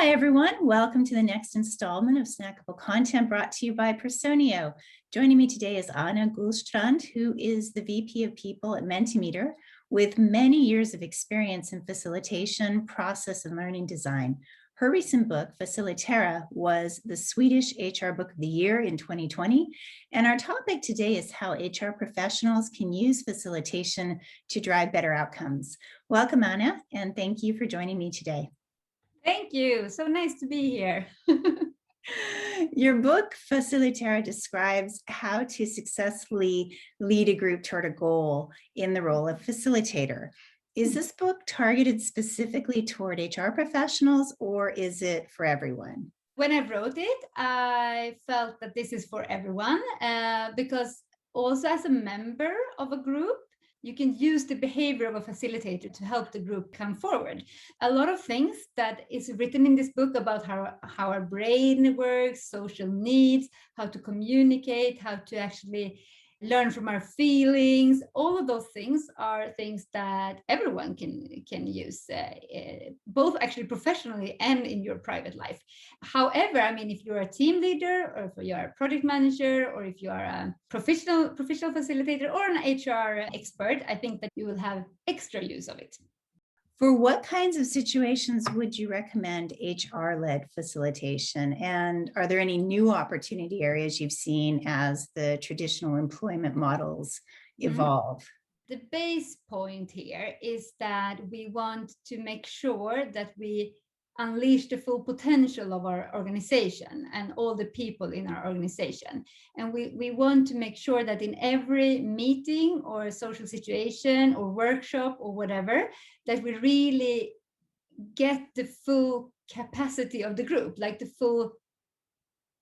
Hi, everyone. Welcome to the next installment of Snackable Content brought to you by Personio. Joining me today is Anna Gullstrand, who is the VP of People at Mentimeter with many years of experience in facilitation, process, and learning design. Her recent book, Faciliitera, was the Swedish HR Book of the Year in 2020. And our topic today is how HR professionals can use facilitation to drive better outcomes. Welcome, Anna, and thank you for joining me today. Thank you. So nice to be here. Your book, Faciliitera, describes how to successfully lead a group toward a goal in the role of facilitator. Is this book targeted specifically toward HR professionals, or is it for everyone? When I wrote it, I felt that this is for everyone because also as a member of a group, you can use the behavior of a facilitator to help the group come forward. A lot of things that is written in this book about how our brain works, social needs, how to communicate, how to actually learn from our feelings, all of those things are things that everyone can use, both actually professionally and in your private life. However, I mean, if you're a team leader or if you're a project manager or if you are a professional facilitator or an HR expert, I think that you will have extra use of it. For what kinds of situations would you recommend HR-led facilitation? And are there any new opportunity areas you've seen as the traditional employment models evolve? The base point here is that we want to make sure that we unleash the full potential of our organization and all the people in our organization. And we want to make sure that in every meeting or social situation or workshop or whatever, that we really get the full capacity of the group, like the full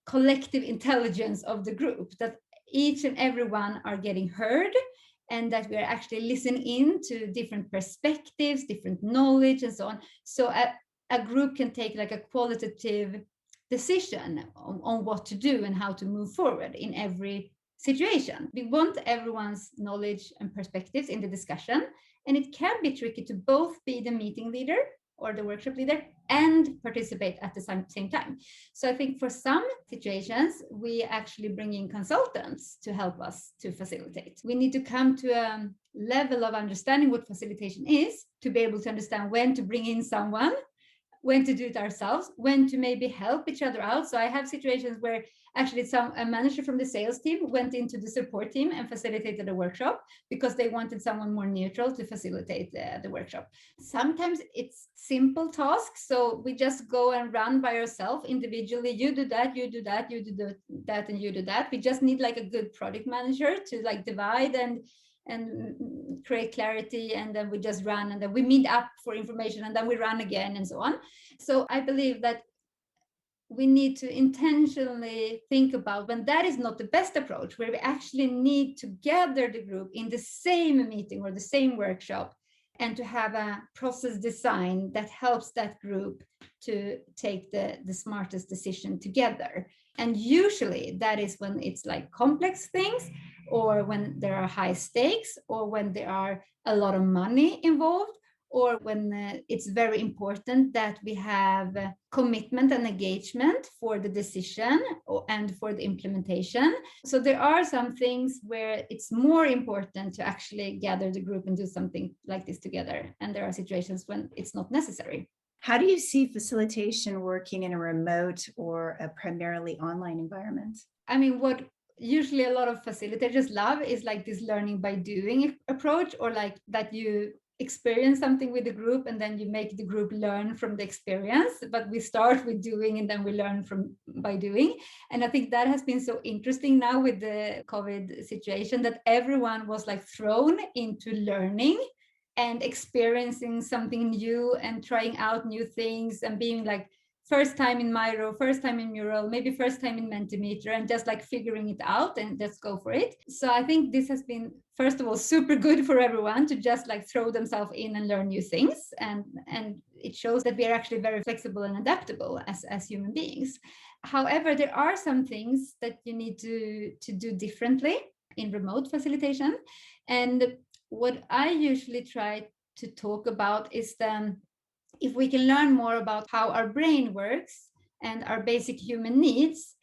collective intelligence of the group, that each and everyone are getting heard and that we are actually listening in to different perspectives, different knowledge and so on. So a group can take like a qualitative decision on what to do and how to move forward in every situation. We want everyone's knowledge and perspectives in the discussion, and it can be tricky to both be the meeting leader or the workshop leader and participate at the same time. So I think for some situations, we actually bring in consultants to help us to facilitate. We need to come to a level of understanding what facilitation is to be able to understand when to bring in someone, when to do it ourselves, when to maybe help each other out. So I have situations where actually a manager from the sales team went into the support team and facilitated a workshop because they wanted someone more neutral to facilitate the workshop. Sometimes it's simple tasks. So we just go and run by ourselves individually. You do that, you do that, you do that, and you do that. We just need like a good product manager to like divide and create clarity, and then we just run, and then we meet up for information, and then we run again, and so on. So I believe that we need to intentionally think about when that is not the best approach, where we actually need to gather the group in the same meeting or the same workshop and to have a process design that helps that group to take the smartest decision together. And usually that is when it's like complex things, or when there are high stakes, or when there are a lot of money involved, or when it's very important that we have commitment and engagement for the decision and for the implementation. So there are some things where it's more important to actually gather the group and do something like this together. And there are situations when it's not necessary. How do you see facilitation working in a remote or a primarily online environment? I mean, what usually a lot of facilitators love is like this learning by doing approach, or like that you experience something with the group and then you make the group learn from the experience. But we start with doing and then we learn by doing. And I think that has been so interesting now with the COVID situation, that everyone was like thrown into learning and experiencing something new and trying out new things and being like, first time in Miro, first time in Mural, maybe first time in Mentimeter, and just like figuring it out and let's go for it. So I think this has been, first of all, super good for everyone to just like throw themselves in and learn new things. And it shows that we are actually very flexible and adaptable as human beings. However, there are some things that you need to do differently in remote facilitation. And what I usually try to talk about is then if we can learn more about how our brain works and our basic human needs,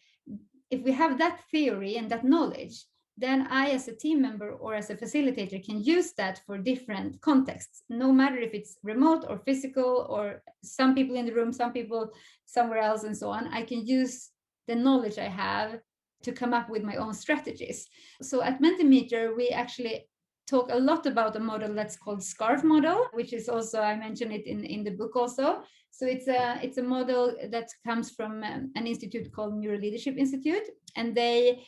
if we have that theory and that knowledge, then I, as a team member or as a facilitator, can use that for different contexts, no matter if it's remote or physical, or some people in the room, some people somewhere else, and so on. I can use the knowledge I have to come up with my own strategies. So at Mentimeter, we actually talk a lot about a model that's called SCARF model, which is also, I mentioned it in the book also. So it's a model that comes from an institute called Neuro Leadership Institute, and they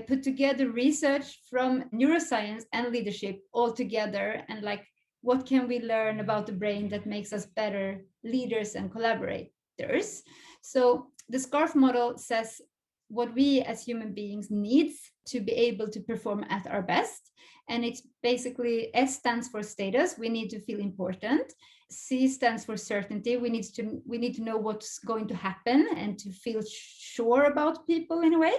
put together research from neuroscience and leadership all together, and like, what can we learn about the brain that makes us better leaders and collaborators. So the SCARF model says what we as human beings need to be able to perform at our best. And it's basically, S stands for status, we need to feel important. C stands for certainty, we need to know what's going to happen and to feel sure about people in a way.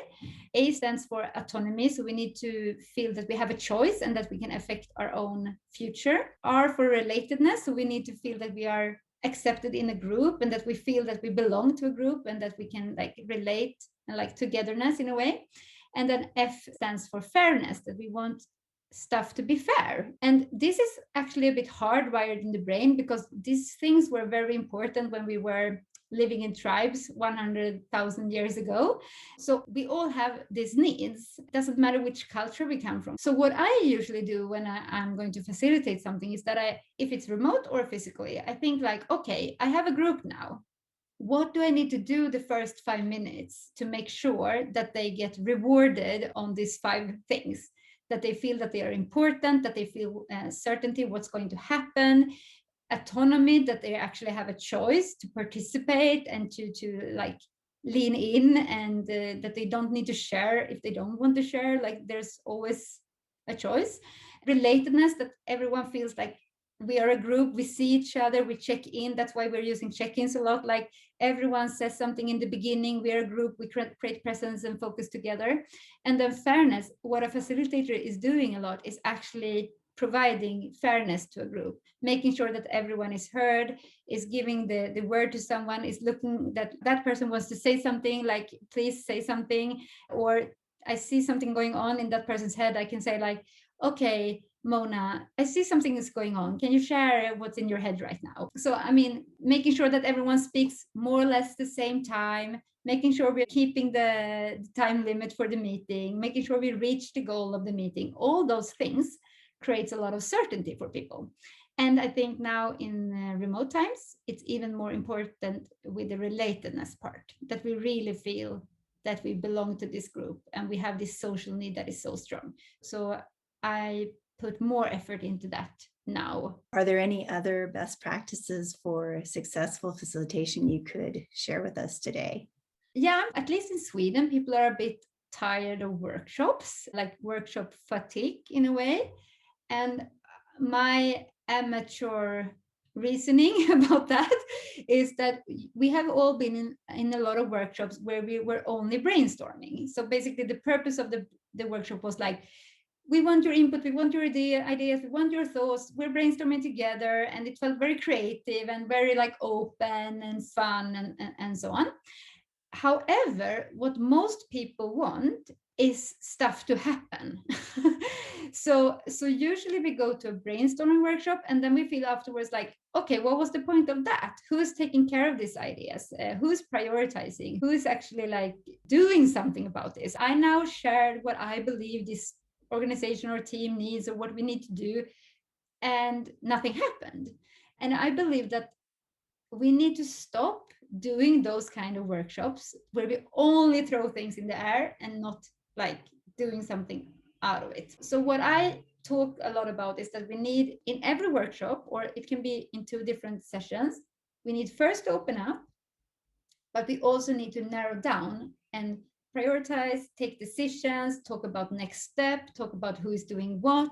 A stands for autonomy, so we need to feel that we have a choice and that we can affect our own future. R for relatedness, so we need to feel that we are accepted in a group and that we feel that we belong to a group and that we can like relate and like togetherness in a way. And then F stands for fairness, that we want stuff to be fair. And this is actually a bit hardwired in the brain, because these things were very important when we were living in tribes 100,000 years ago. So we all have these needs. It doesn't matter which culture we come from. So what I usually do when I'm going to facilitate something is that if it's remote or physically, I think like, okay, I have a group now. What do I need to do the first 5 minutes to make sure that they get rewarded on these 5 things? That they feel that they are important, that they feel certainty what's going to happen, autonomy, that they actually have a choice to participate and to like lean in, and that they don't need to share if they don't want to share, like there's always a choice. Relatedness, that everyone feels like we are a group, we see each other, we check in. That's why we're using check-ins a lot. Like everyone says something in the beginning, we are a group, we create presence and focus together. And then fairness, what a facilitator is doing a lot is actually providing fairness to a group, making sure that everyone is heard, is giving the word to someone, is looking that person wants to say something, like, please say something. Or I see something going on in that person's head, I can say like, okay, Mona, I see something is going on. Can you share what's in your head right now? So, I mean, making sure that everyone speaks more or less the same time, making sure we're keeping the time limit for the meeting, making sure we reach the goal of the meeting. All those things creates a lot of certainty for people. And I think now in remote times, it's even more important with the relatedness part, that we really feel that we belong to this group and we have this social need that is so strong. So I put more effort into that now. Are there any other best practices for successful facilitation you could share with us today? Yeah, at least in Sweden, people are a bit tired of workshops, like workshop fatigue in a way. And my amateur reasoning about that is that we have all been in a lot of workshops where we were only brainstorming. So basically the purpose of the workshop was like, we want your input, we want your ideas, we want your thoughts, we're brainstorming together. And it felt very creative and very like open and fun and so on. However, what most people want is stuff to happen. So usually we go to a brainstorming workshop and then we feel afterwards like, okay, what was the point of that? Who's taking care of these ideas? Who's prioritizing? Who is actually like doing something about this? I now shared what I believe this organization or team needs or what we need to do, and nothing happened. And I believe that we need to stop doing those kind of workshops where we only throw things in the air and not like doing something out of it. So what I talk a lot about is that we need in every workshop, or it can be in 2 different sessions, we need first to open up, but we also need to narrow down and prioritize, take decisions, talk about next step, talk about who is doing what,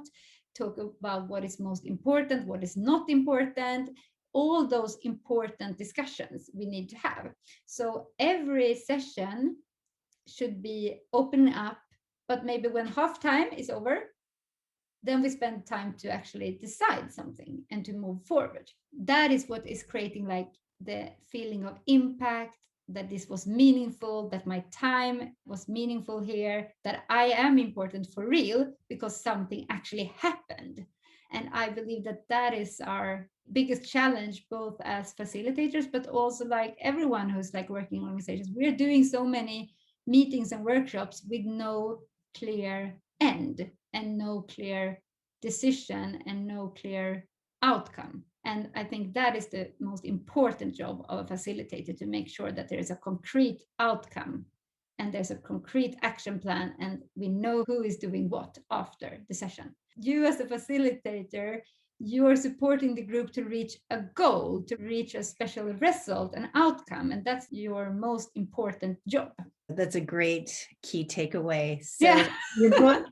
talk about what is most important, what is not important. All those important discussions we need to have. So every session should be open up, but maybe when half time is over, then we spend time to actually decide something and to move forward. That is what is creating like the feeling of impact, that this was meaningful, that my time was meaningful here, that I am important for real because something actually happened. And I believe that that is our biggest challenge, both as facilitators, but also like everyone who's like working in organizations. We're doing so many meetings and workshops with no clear end and no clear decision and no clear outcome. And I think that is the most important job of a facilitator, to make sure that there is a concrete outcome and there's a concrete action plan and we know who is doing what after the session. You as a facilitator, you are supporting the group to reach a goal, to reach a special result, an outcome, and that's your most important job. That's a great key takeaway. So Yeah.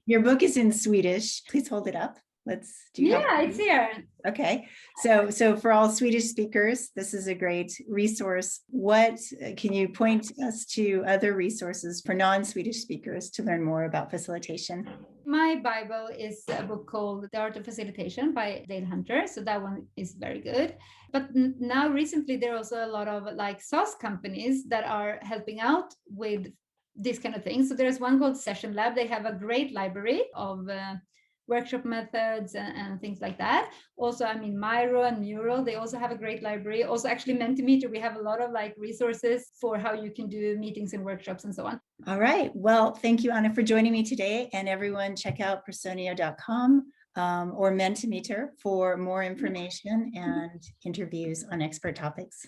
your book is in Swedish. Please hold it up. It's here. Okay. So for all Swedish speakers, this is a great resource. What can you point us to other resources for non-Swedish speakers to learn more about facilitation? My Bible is a book called The Art of Facilitation by Dale Hunter. So that one is very good. But now recently, there are also a lot of like SaaS companies that are helping out with this kind of thing. So there's one called Session Lab. They have a great library of workshop methods and things like that. Also, I mean, Miro and Mural, they also have a great library. Also, actually, Mentimeter, we have a lot of like resources for how you can do meetings and workshops and so on. All right. Well, thank you, Anna, for joining me today. And everyone, check out personio.com or Mentimeter for more information and interviews on expert topics.